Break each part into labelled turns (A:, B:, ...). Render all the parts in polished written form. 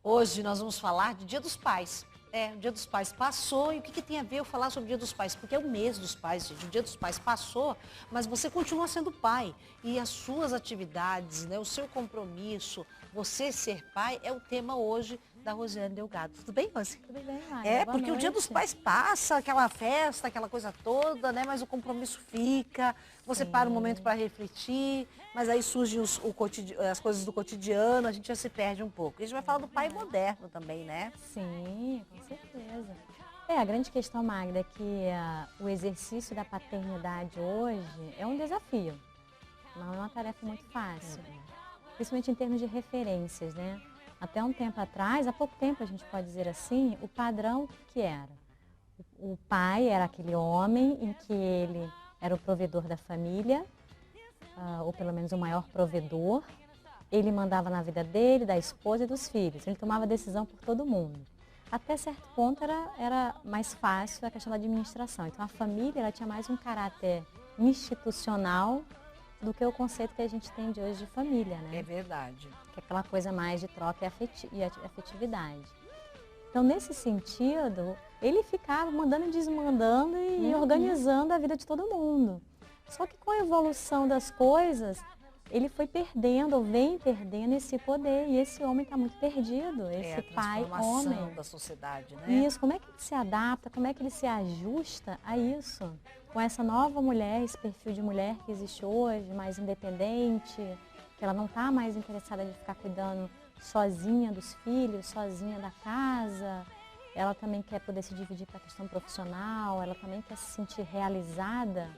A: Hoje nós vamos falar de Dia dos Pais. O Dia dos Pais passou e o que tem a ver eu falar sobre o Dia dos Pais? Porque é o mês dos pais, gente. O Dia dos Pais passou, mas você continua sendo pai. E as suas atividades, né, o seu compromisso, você ser pai, é o tema hoje da Rosiane Delgado. Tudo bem, Rose?
B: Tudo bem, Maia. Boa
A: Porque
B: noite.
A: o Dia dos Pais passa, aquela festa, aquela coisa toda, né? Mas o compromisso fica, você para um momento para refletir, mas aí surgem as coisas do cotidiano, a gente já se perde um pouco. E a gente vai falar do pai moderno também, né?
B: Sim, com certeza. A grande questão, Magda, é que o exercício da paternidade hoje é um desafio. Não é uma tarefa muito fácil. Principalmente em termos de referências, né? Até um tempo atrás, há pouco tempo a gente pode dizer assim, o padrão que era. O pai era aquele homem em que ele era o provedor da família, ou pelo menos o maior provedor. Ele mandava na vida dele, da esposa e dos filhos. Ele tomava decisão por todo mundo. Até certo ponto era mais fácil a questão da administração. Então a família ela tinha mais um caráter institucional do que o conceito que a gente tem de hoje de família, né?
A: É verdade.
B: Que é aquela coisa mais de troca e afetividade. Então, nesse sentido, ele ficava mandando e desmandando e organizando a vida de todo mundo. Só que com a evolução das coisas, ele foi perdendo, ou vem perdendo esse poder. E esse homem está muito perdido, esse pai, homem.
A: Da sociedade, né?
B: Isso, como é que ele se adapta, como é que ele se ajusta a isso? Com essa nova mulher, esse perfil de mulher que existe hoje, mais independente, que ela não está mais interessada de ficar cuidando sozinha dos filhos, sozinha da casa. Ela também quer poder se dividir para a questão profissional, ela também quer se sentir realizada,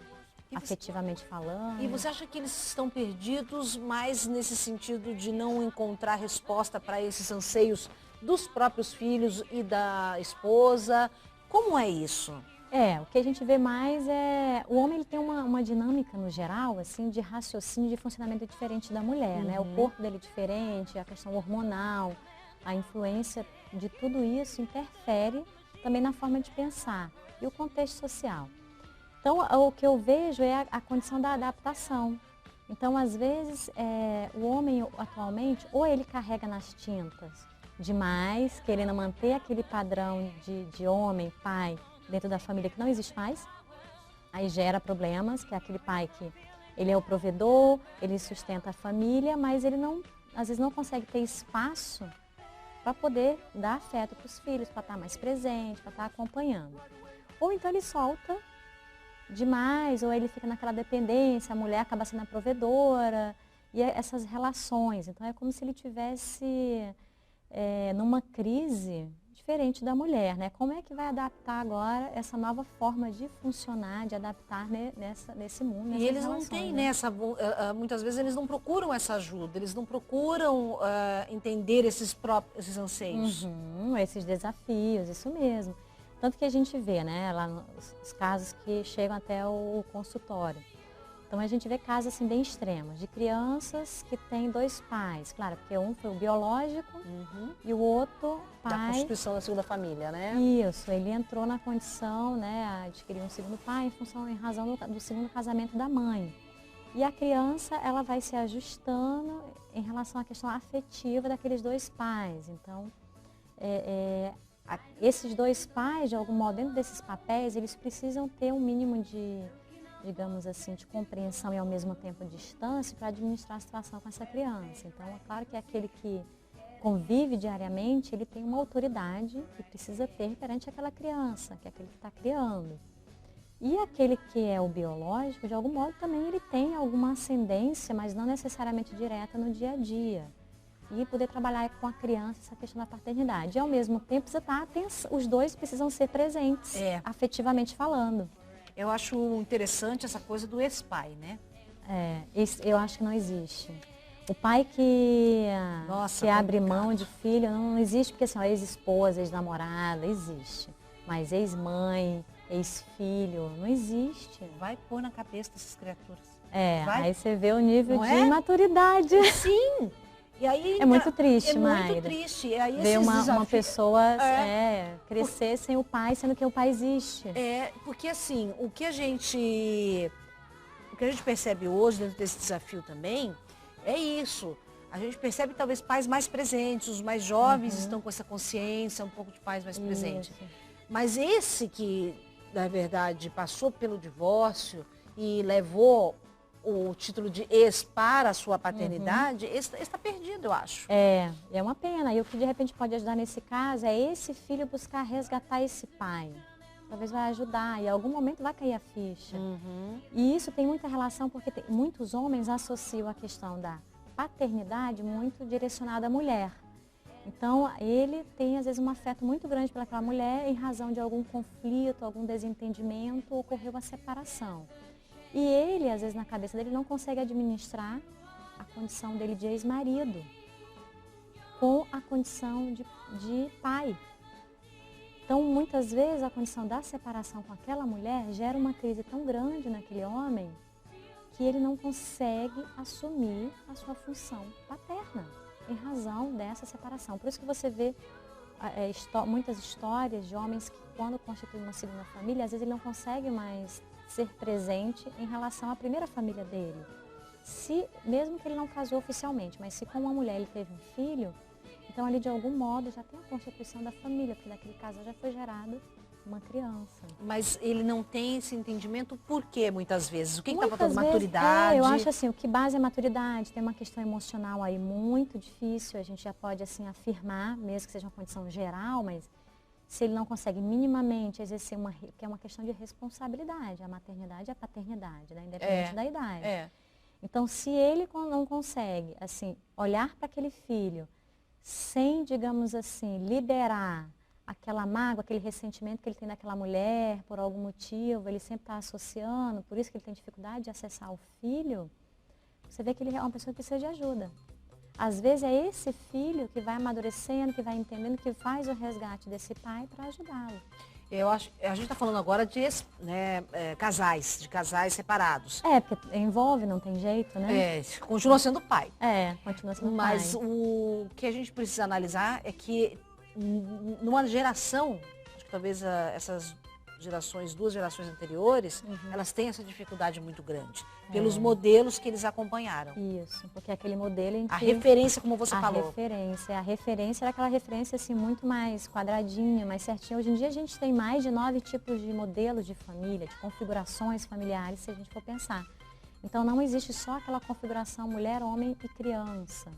B: afetivamente falando.
A: E você acha que eles estão perdidos mais nesse sentido de não encontrar resposta para esses anseios dos próprios filhos e da esposa? Como é isso?
B: O que a gente vê mais é... O homem ele tem uma dinâmica, no geral, assim, de raciocínio, de funcionamento diferente da mulher, né? O corpo dele é diferente, a questão hormonal, a influência de tudo isso interfere também na forma de pensar e o contexto social. Então, o que eu vejo é a condição da adaptação. Então, às vezes, o homem atualmente, ou ele carrega nas tintas demais, querendo manter aquele padrão de homem, pai, dentro da família que não existe mais, aí gera problemas, que é aquele pai que ele é o provedor, ele sustenta a família, mas ele não, às vezes não consegue ter espaço para poder dar afeto para os filhos, para estar mais presente, para estar acompanhando. Ou então ele solta demais, ou ele fica naquela dependência, a mulher acaba sendo a provedora, e essas relações. Então é como se ele tivesse numa crise diferente da mulher, né? Como é que vai adaptar agora essa nova forma de funcionar, de adaptar nesse mundo,
A: E eles não têm, né? Muitas vezes eles não procuram essa ajuda, eles não procuram entender esses anseios.
B: Esses desafios, isso mesmo. Tanto que a gente vê, né, lá nos casos que chegam até o consultório. Então a gente vê casos assim bem extremos, de crianças que têm dois pais. Claro, porque um foi o biológico e o outro pai...
A: Da constituição da segunda família, né?
B: Isso, ele entrou na condição, né, adquirir um segundo pai em razão do segundo casamento da mãe. E a criança, ela vai se ajustando em relação à questão afetiva daqueles dois pais. Então, esses dois pais, de algum modo, dentro desses papéis, eles precisam ter um mínimo de, digamos assim, de compreensão e ao mesmo tempo distância para administrar a situação com essa criança. Então, é claro que aquele que convive diariamente, ele tem uma autoridade que precisa ter perante aquela criança, que é aquele que está criando. E aquele que é o biológico, de algum modo, também ele tem alguma ascendência, mas não necessariamente direta no dia a dia. E poder trabalhar com a criança essa questão da paternidade. E, ao mesmo tempo, os dois precisam ser presentes, afetivamente falando.
A: Eu acho interessante essa coisa do ex-pai, né?
B: Eu acho que não existe. O pai que abre mão de filho não existe, porque assim, ex-esposa, ex-namorada, existe. Mas ex-mãe, ex-filho, não existe.
A: Vai pôr na cabeça dessas criaturas.
B: Aí você vê o nível de imaturidade.
A: Sim! E aí,
B: é muito triste,
A: Mayra. É muito triste. E aí,
B: ver uma pessoa crescer sem o pai, sendo que o pai existe.
A: Porque assim, o que a gente percebe hoje dentro desse desafio também é isso. A gente percebe talvez pais mais presentes, os mais jovens estão com essa consciência, um pouco de pais mais presentes. Mas esse que, na verdade, passou pelo divórcio e levou o título de ex para a sua paternidade, esse está perdido, eu acho.
B: É uma pena. E o que de repente pode ajudar nesse caso é esse filho buscar resgatar esse pai. Talvez vai ajudar, e em algum momento vai cair a ficha. E isso tem muita relação, porque muitos homens associam a questão da paternidade muito direcionada à mulher. Então, ele tem, às vezes, um afeto muito grande pelaquela mulher, em razão de algum conflito, algum desentendimento, ocorreu uma separação. E ele, às vezes, na cabeça dele, não consegue administrar a condição dele de ex-marido com a condição de pai. Então, muitas vezes, a condição da separação com aquela mulher gera uma crise tão grande naquele homem que ele não consegue assumir a sua função paterna, em razão dessa separação. Por isso que você vê muitas histórias de homens que, quando constituem uma segunda família, às vezes ele não consegue mais ser presente em relação à primeira família dele. Mesmo que ele não casou oficialmente, mas se com uma mulher ele teve um filho, então ali de algum modo já tem a constituição da família, porque daquele casal já foi gerada uma criança.
A: Mas ele não tem esse entendimento por quê, muitas vezes? O que está faltando? Maturidade?
B: Eu acho assim, o que base é maturidade, tem uma questão emocional aí muito difícil, a gente já pode assim afirmar, mesmo que seja uma condição geral, mas se ele não consegue minimamente exercer que é uma questão de responsabilidade, a maternidade e a paternidade, né? Independente da idade. Então, se ele não consegue, assim, olhar para aquele filho sem, digamos assim, liberar aquela mágoa, aquele ressentimento que ele tem daquela mulher, por algum motivo, ele sempre está associando, por isso que ele tem dificuldade de acessar o filho, você vê que ele é uma pessoa que precisa de ajuda. Às vezes é esse filho que vai amadurecendo, que vai entendendo, que faz o resgate desse pai para ajudá-lo.
A: Eu acho, a gente está falando agora de casais, de casais separados.
B: Porque envolve, não tem jeito, né?
A: Continua sendo pai.
B: Continua sendo pai.
A: Mas o que a gente precisa analisar é que numa geração, acho que talvez essas duas gerações anteriores, elas têm essa dificuldade muito grande, pelos modelos que eles acompanharam.
B: Isso, porque aquele modelo em que...
A: A referência, como você falou.
B: A referência era aquela referência assim, muito mais quadradinha, mais certinha. Hoje em dia a gente tem mais de 9 tipos de modelos de família, de configurações familiares, se a gente for pensar. Então não existe só aquela configuração mulher, homem e criança,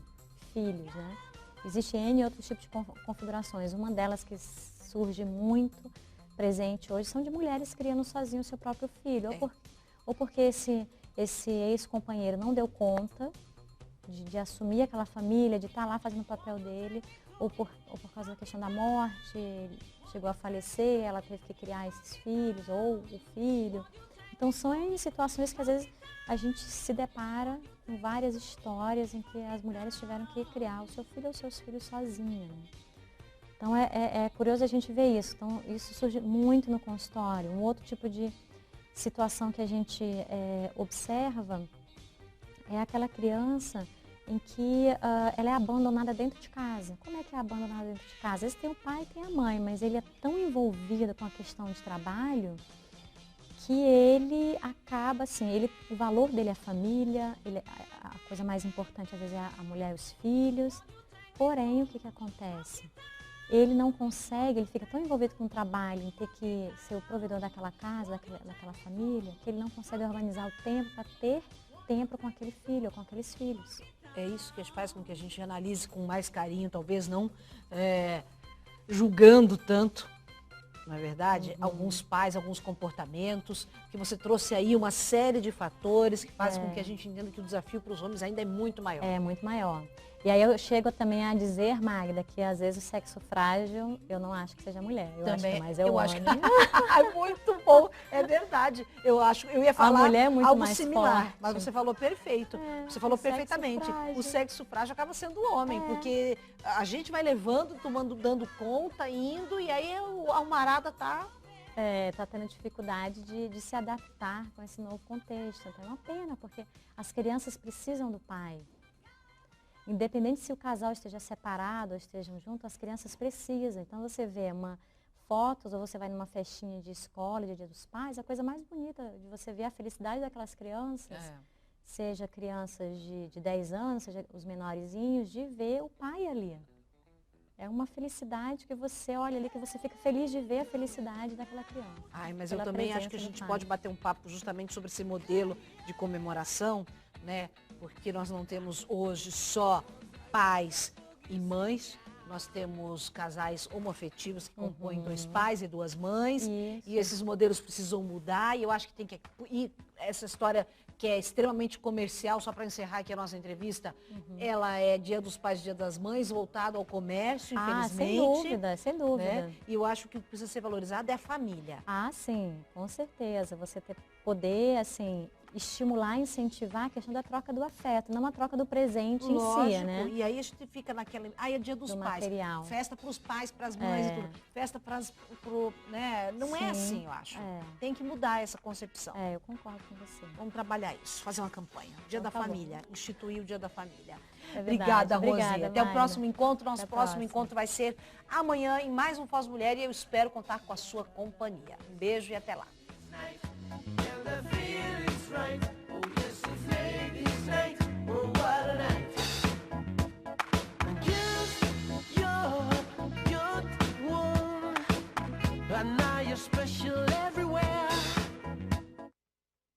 B: filhos, né? Existem N outros tipos de configurações. Uma delas que surge muito presente hoje são de mulheres criando sozinho o seu próprio filho. Ou porque esse ex-companheiro não deu conta de assumir aquela família, de estar lá fazendo o papel dele, ou por causa da questão da morte, ele chegou a falecer, ela teve que criar esses filhos, ou o filho. Então são em situações que às vezes a gente se depara com várias histórias em que as mulheres tiveram que criar o seu filho ou seus filhos sozinhas, né? Então é curioso a gente ver isso. Então isso surge muito no consultório. Um outro tipo de situação que a gente observa é aquela criança em que ela é abandonada dentro de casa. Como é que é abandonada dentro de casa? Às vezes tem o pai e tem a mãe, mas ele é tão envolvido com a questão de trabalho que ele acaba, assim, o valor dele é a família, a coisa mais importante às vezes é a mulher e os filhos. Porém, o que acontece? Ele não consegue, ele fica tão envolvido com o trabalho, em ter que ser o provedor daquela casa, daquela família, que ele não consegue organizar o tempo para ter tempo com aquele filho ou com aqueles filhos.
A: É isso que faz com que a gente analise com mais carinho, talvez não julgando tanto, não é verdade? Alguns pais, alguns comportamentos, que você trouxe aí uma série de fatores que fazem com que a gente entenda que o desafio para os homens ainda é muito maior.
B: É muito maior. E aí eu chego também a dizer, Magda, que às vezes o sexo frágil, eu não acho que seja mulher. Eu
A: também,
B: acho que mais é o homem.
A: É muito bom, é verdade. Eu ia falar
B: mulher é muito
A: algo
B: mais
A: similar,
B: forte.
A: mas você falou perfeito. Você falou perfeitamente. O sexo frágil acaba sendo o homem, porque a gente vai levando, dando conta, indo, e aí a almarada tá
B: tendo dificuldade de se adaptar com esse novo contexto. Então é uma pena, porque as crianças precisam do pai. Independente se o casal esteja separado ou estejam juntos, as crianças precisam. Então você vê fotos ou você vai numa festinha de escola, de Dia dos Pais, a coisa mais bonita de você ver a felicidade daquelas crianças seja crianças de 10 anos, seja os menorzinhos, de ver o pai ali. É uma felicidade que você olha ali, que você fica feliz de ver a felicidade daquela criança.
A: Ai, mas eu também acho que a gente pode bater um papo justamente sobre esse modelo de comemoração, né? Porque nós não temos hoje só pais e mães, nós temos casais homoafetivos que compõem 2 pais e 2 mães. Isso. E esses modelos precisam mudar, e eu acho que tem que... E essa história que é extremamente comercial, só para encerrar aqui a nossa entrevista, ela é Dia dos Pais, Dia das Mães, voltado ao comércio, infelizmente.
B: Sem dúvida, sem dúvida.
A: Né? E eu acho que o que precisa ser valorizado é a família.
B: Sim, com certeza. Você poder, assim, estimular, incentivar a questão da troca do afeto, não a troca do presente em si, né?
A: E aí a gente fica naquela... é Dia dos Pais.
B: Material.
A: Festa para os pais, para as mães e tudo. Festa para né? Não é assim, eu acho. Tem que mudar essa concepção.
B: Eu concordo com você.
A: Vamos trabalhar isso, fazer uma campanha. Dia da Família, instituir o Dia da Família.
B: Obrigada,
A: Rosi. Até o próximo encontro. Nosso próximo encontro vai ser amanhã em mais um Foz Mulher e eu espero contar com a sua companhia. Um beijo e até lá.